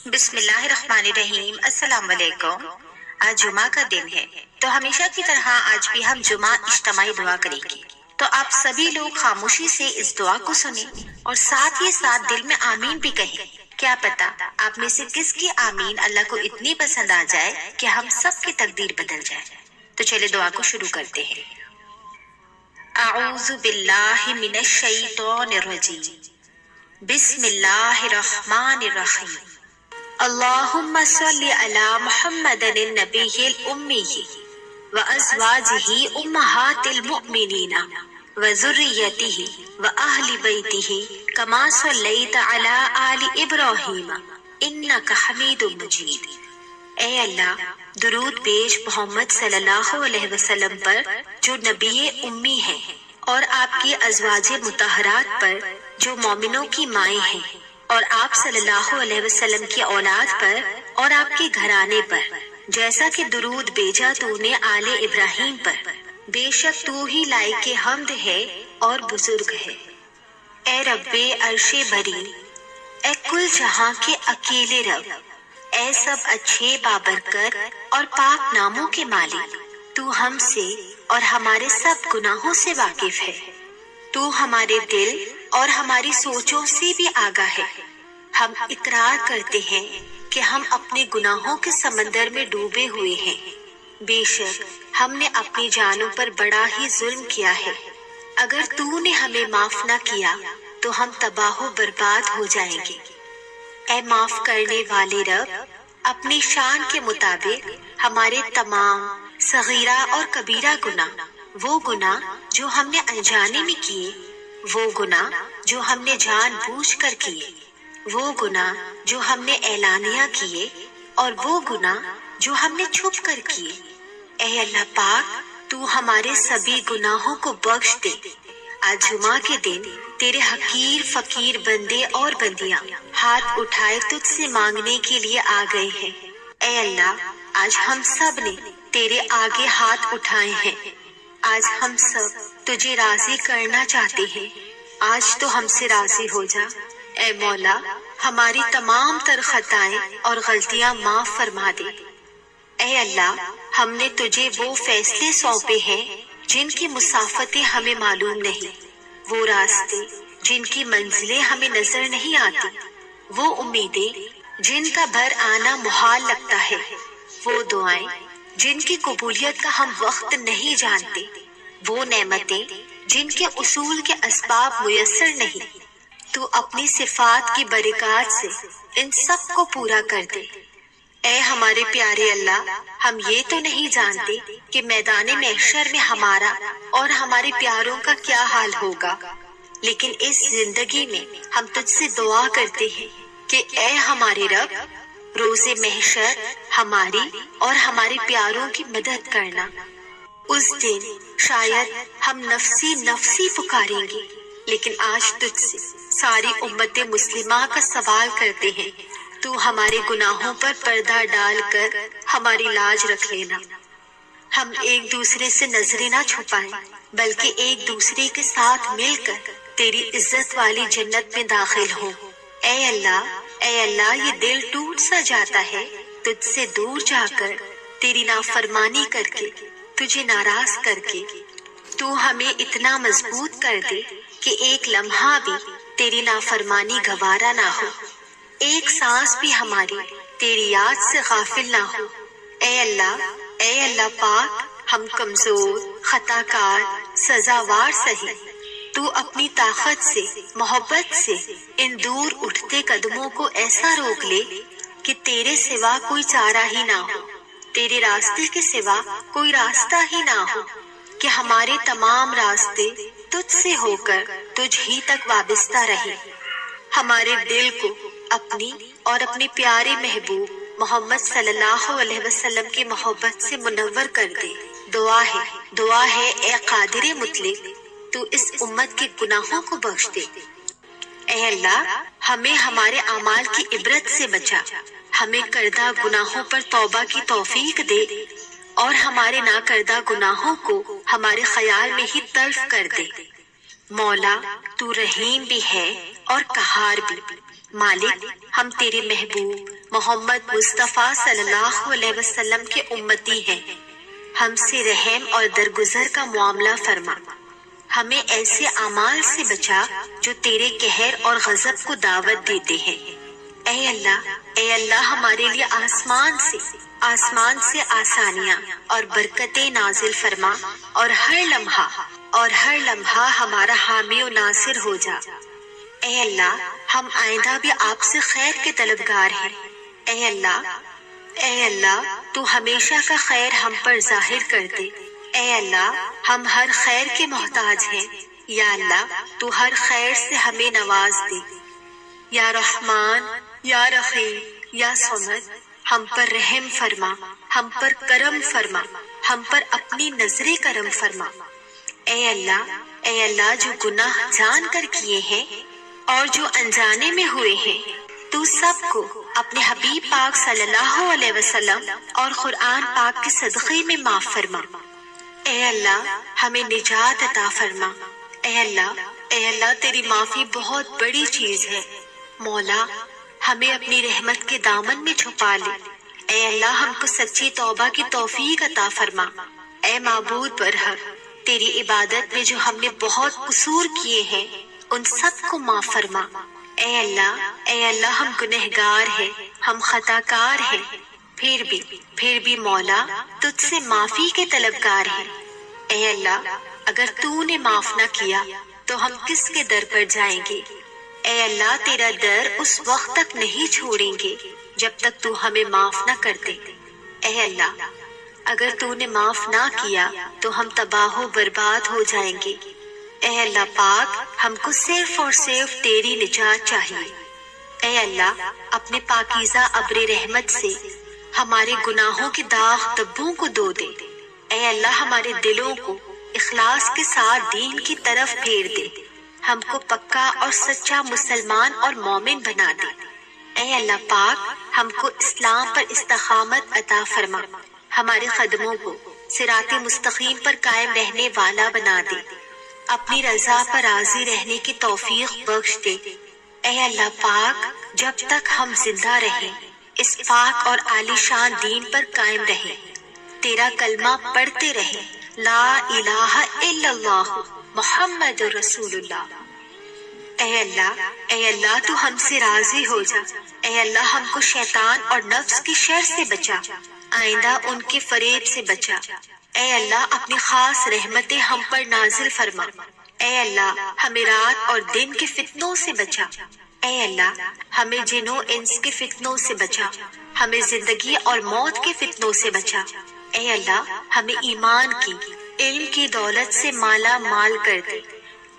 بسم اللہ الرحمن الرحیم۔ السلام علیکم۔ آج جمعہ کا دن ہے تو ہمیشہ کی طرح آج بھی ہم جمعہ اجتماعی دعا کریں گے، تو آپ سبھی لوگ خاموشی سے اس دعا کو سنیں اور ساتھ ہی ساتھ دل میں آمین بھی کہیں۔ کیا پتا آپ میں سے کس کی آمین اللہ کو اتنی پسند آ جائے کہ ہم سب کی تقدیر بدل جائے۔ تو چلے دعا کو شروع کرتے ہیں۔ اعوذ باللہ من الشیطان الرجیم، بسم اللہ الرحمن الرحیم۔ اللہم صلی علی محمد النبی الأمی وازواجہ امہات المؤمنین وذریتہ واہل بیتہ کما صلیت علی آل ابراہیم انک حمید مجید۔ اے اللہ درود بھیج محمد صلی اللہ علیہ وسلم پر جو نبی امی ہیں، اور آپ کی ازواج مطہرات پر جو مومنوں کی مائیں ہیں، اور آپ صلی اللہ علیہ وسلم کی اولاد پر اور آپ کے گھرانے پر، جیسا کہ درود بھیجا تو نے آل ابراہیم پر۔ بے شک تو ہی لائق حمد ہے اور بزرگ ہے۔ اے رب عرش بری، اے کل جہاں کے اکیلے رب، اے سب اچھے بابرکت اور پاک ناموں کے مالک، تو ہم سے اور ہمارے سب گناہوں سے واقف ہے۔ تو ہمارے دل اور ہماری سوچوں سے بھی آگاہ ہے۔ ہم اقرار کرتے ہیں کہ ہم اپنے گناہوں کے سمندر میں ڈوبے ہوئے ہیں۔ بے شک ہم نے اپنی جانوں پر بڑا ہی ظلم کیا ہے۔ اگر تو نے ہمیں معاف نہ کیا تو ہم تباہ و برباد ہو جائیں گے۔ اے معاف کرنے والے رب، اپنی شان کے مطابق ہمارے تمام صغیرہ اور کبیرہ گناہ، وہ گناہ جو ہم نے انجانے میں کیے، وہ گناہ جو ہم نے جان بوجھ کر کیے، وہ گناہ جو ہم نے اعلانیہ کیے، اور وہ گناہ جو ہم نے چھپ کر کیے، اے اللہ پاک تو ہمارے سبھی گناہوں کو بخش دے۔ آج جمعہ کے دن تیرے حقیر فقیر بندے اور بندیاں ہاتھ اٹھائے تجھ سے مانگنے کے لیے آ گئے ہیں۔ اے اللہ آج ہم سب نے تیرے آگے ہاتھ اٹھائے ہیں۔ آج ہم سب تجھے راضی کرنا چاہتے ہیں۔ آج تو ہم سے راضی ہو جا۔ اے مولا ہماری تمام تر خطائیں اور غلطیاں معاف فرما دے۔ اے اللہ ہم نے تجھے وہ فیصلے سونپے ہیں جن کی مسافتیں ہمیں معلوم نہیں، وہ راستے جن کی منزلیں ہمیں نظر نہیں آتی، وہ امیدیں جن کا بھر آنا محال لگتا ہے، وہ دعائیں جن کی قبولیت کا ہم وقت نہیں جانتے، وہ نعمتیں جن کے اصول کے اسباب میسر نہیں۔ تو اپنی صفات کی برکات سے ان سب کو پورا کر دے۔ اے ہمارے پیارے اللہ، ہم یہ تو نہیں جانتے کہ میدان محشر میں ہمارا اور ہمارے پیاروں کا کیا حال ہوگا، لیکن اس زندگی میں ہم تجھ سے دعا کرتے ہیں کہ اے ہمارے رب، روز محشر ہماری اور ہمارے پیاروں کی مدد کرنا۔ اس دن شاید ہم نفسی نفسی پکاریں گے، لیکن آج تجھ سے ساری امت مسلمہ کا سوال کرتے ہیں، تو ہمارے گناہوں پر پردہ ڈال کر ہماری لاج رکھ لینا۔ ہم ایک دوسرے سے نظریں نہ چھپائیں، بلکہ ایک دوسرے کے ساتھ مل کر تیری عزت والی جنت میں داخل ہوں۔ اے اللہ یہ دل ٹوٹ سا جاتا ہے تجھ سے دور جا کر، تیری نافرمانی کر کے، تجھے ناراض کر کے۔ تو ہمیں اتنا مضبوط کر دے کہ ایک لمحہ بھی تیری نافرمانی گوارا نہ ہو، ایک سانس بھی ہماری تیری یاد سے غافل نہ ہو۔ اے اللہ پاک، ہم کمزور، خطا کار، سزاوار سہی، تو اپنی طاقت سے، محبت سے ان دور اٹھتے قدموں کو ایسا روک لے کہ تیرے سوا کوئی چارہ ہی نہ ہو، تیرے راستے کے سوا کوئی راستہ ہی نہ ہو، کہ ہمارے تمام راستے تجھ سے ہو کر تجھ ہی تک وابستہ رہے۔ ہمارے دل کو اپنی اور اپنے پیارے محبوب محمد صلی اللہ علیہ وسلم کی محبت سے منور کر دے۔ دعا ہے اے قادر مطلق، تو اس امت کے گناہوں کو بخش دے۔ اے اللہ ہمیں ہمارے اعمال کی عبرت سے بچا، ہمیں کردہ گناہوں پر توبہ کی توفیق دے، اور ہمارے نہ کردہ گناہوں کو ہمارے خیال میں ہی تلف کر دے۔ مولا تو رحیم بھی ہے اور قہار بھی، مالک ہم تیرے محبوب محمد مصطفیٰ صلی اللہ علیہ وسلم کے امتی ہیں، ہم سے رحم اور درگزر کا معاملہ فرما، ہمیں ایسے اعمال سے بچا جو تیرے قہر اور غضب کو دعوت دیتے ہیں۔ اے اللہ ہمارے لیے آسمان سے آسانیاں اور برکتیں نازل فرما، اور ہر لمحہ ہمارا حامی و ناصر ہو جا۔ اے اللہ ہم آئندہ بھی آپ سے خیر کے طلبگار ہیں۔ اے اللہ تو ہمیشہ کا خیر ہم پر ظاہر کر دے۔ اے اللہ ہم ہر خیر کے محتاج ہیں، یا اللہ تو ہر خیر سے ہمیں نواز دے۔ یا رحمان، یا رحیم، یا صمد، ہم پر رحم فرما، ہم پر کرم فرما، ہم پر اپنی نظر کرم فرما۔ اے اللہ جو گناہ جان کر کیے ہیں اور جو انجانے میں ہوئے ہیں، تو سب کو اپنے حبیب پاک صلی اللہ علیہ وسلم اور قرآن پاک کے صدقے میں معاف فرما۔ اے اللہ ہمیں نجات عطا فرما۔ اے اللہ تیری معافی بہت بڑی چیز ہے، مولا ہمیں اپنی رحمت کے دامن میں چھپا لے۔ اے اللہ ہم کو سچی توبہ کی توفیق عطا فرما۔ اے معبود برحق، تیری عبادت میں جو ہم نے بہت قصور کیے ہیں ان سب کو معاف فرما۔ اے اللہ ہم گنہگار ہیں، ہم خطا کار ہیں، پھر بھی مولا تجھ سے معافی کے طلبگار ہیں۔ اے اللہ اگر تو نے معاف نہ کیا تو ہم کس کے در پر جائیں گے؟ اے اللہ تیرا در اس وقت تک نہیں چھوڑیں گے جب تک تو ہمیں معاف نہ کر دے۔ اے اللہ اگر تو نے معاف نہ کیا تو ہم تباہ و برباد ہو جائیں گے۔ اے اللہ پاک ہم کو صرف اور صرف تیری نجات چاہیے۔ اے اللہ اپنے پاکیزہ ابر رحمت سے ہمارے گناہوں کے داغ دبوں کو دھو دے۔ اے اللہ ہمارے دلوں کو اخلاص کے ساتھ دین کی طرف پھیر دے، ہم کو پکا اور سچا مسلمان اور مومن بنا دے۔ اے اللہ پاک ہم کو اسلام پر استقامت عطا فرما، ہمارے قدموں کو صراط مستقیم پر قائم رہنے والا بنا دے، اپنی رضا پر راضی رہنے کی توفیق بخش دے۔ اے اللہ پاک جب تک ہم زندہ رہیں اس پاک اور عالی شان دین پر قائم رہیں، تیرا کلمہ پڑھتے رہیں، لا الہ الا اللہ محمد رسول اللہ۔ اے اللہ تو ہم سے راضی ہو جا۔ اے اللہ ہم کو شیطان اور نفس کی شر سے بچا، آئندہ ان کے فریب سے بچا۔ اے اللہ اپنی خاص رحمتیں ہم پر نازل فرما۔ اے اللہ ہمیں رات اور دن کے فتنوں سے بچا۔ اے اللہ ہمیں جن و انس کے فتنوں سے بچا، ہمیں زندگی اور موت کے فتنوں سے بچا۔ اے اللہ ہمیں ایمان کی، علم کی دولت سے مالا مال کر دے۔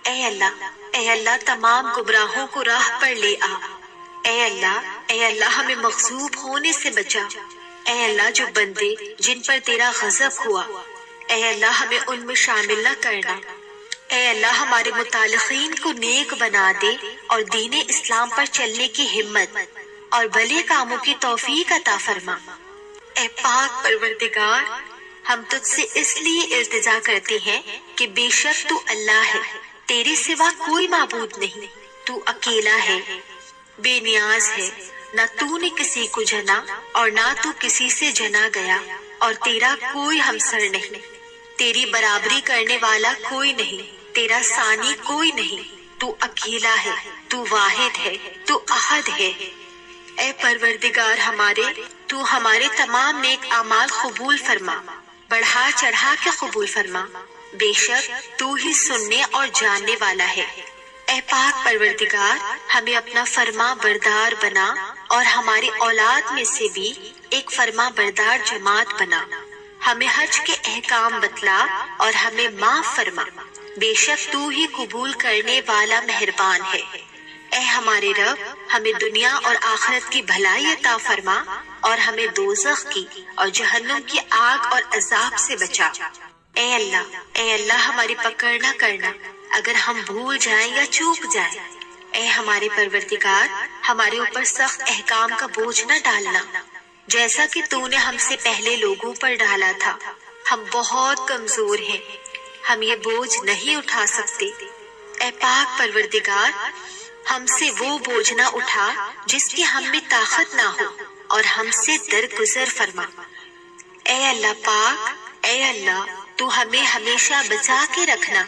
اے اللہ تمام گمراہوں کو راہ پر لے آ۔ اے اللہ ہمیں مغضوب ہونے سے بچا۔ اے اللہ جو بندے جن پر تیرا غضب ہوا، اے اللہ ہمیں ان میں شامل نہ کرنا۔ اے اللہ ہمارے متعلقین کو نیک بنا دے اور دین اسلام پر چلنے کی ہمت اور بھلے کاموں کی توفیق عطا فرما۔ اے پاک پروردگار ہم تجھ سے اس لیے التجا کرتے ہیں کہ بے شک تو اللہ ہے، تیرے سوا کوئی معبود نہیں، تو اکیلا ہے، بے نیاز ہے، نہ تو نے کسی کو جنا اور نہ تو کسی سے جنا گیا، اور تیرا کوئی ہمسر نہیں، تیری برابری کرنے والا کوئی نہیں، تیرا ثانی کوئی نہیں، تو اکیلا ہے، تو واحد ہے، تو احد ہے۔ اے پروردگار تو ہمارے تمام نیک اعمال قبول فرما، بڑھا چڑھا کے قبول فرما، بے شک تو ہی سننے اور جاننے والا ہے۔ اے پاک پروردگار ہمیں اپنا فرما بردار بنا اور ہماری اولاد میں سے بھی ایک فرما بردار جماعت بنا، ہمیں حج کے احکام بتلا اور ہمیں معاف فرما، بے شک تو ہی قبول کرنے والا مہربان ہے۔ اے ہمارے رب ہمیں دنیا اور آخرت کی بھلائی عطا فرما اور ہمیں دوزخ کی اور جہنم کی آگ اور عذاب سے بچا۔ اے اللہ ہماری پکڑ نہ کرنا اگر ہم بھول جائیں یا چوک جائیں۔ اے ہمارے پروردگار ہمارے اوپر سخت احکام کا بوجھ نہ ڈالنا جیسا کہ تو نے ہم سے پہلے لوگوں پر ڈالا تھا، ہم بہت کمزور ہیں، ہم یہ بوجھ نہیں اٹھا سکتے۔ اے پاک پروردگار ہم سے وہ بوجھ نہ اٹھا جس کی ہم میں طاقت نہ ہو، اور ہم سے درگزر فرما۔ اے اللہ پاک، اے اللہ تو ہمیں ہمیشہ بچا کے رکھنا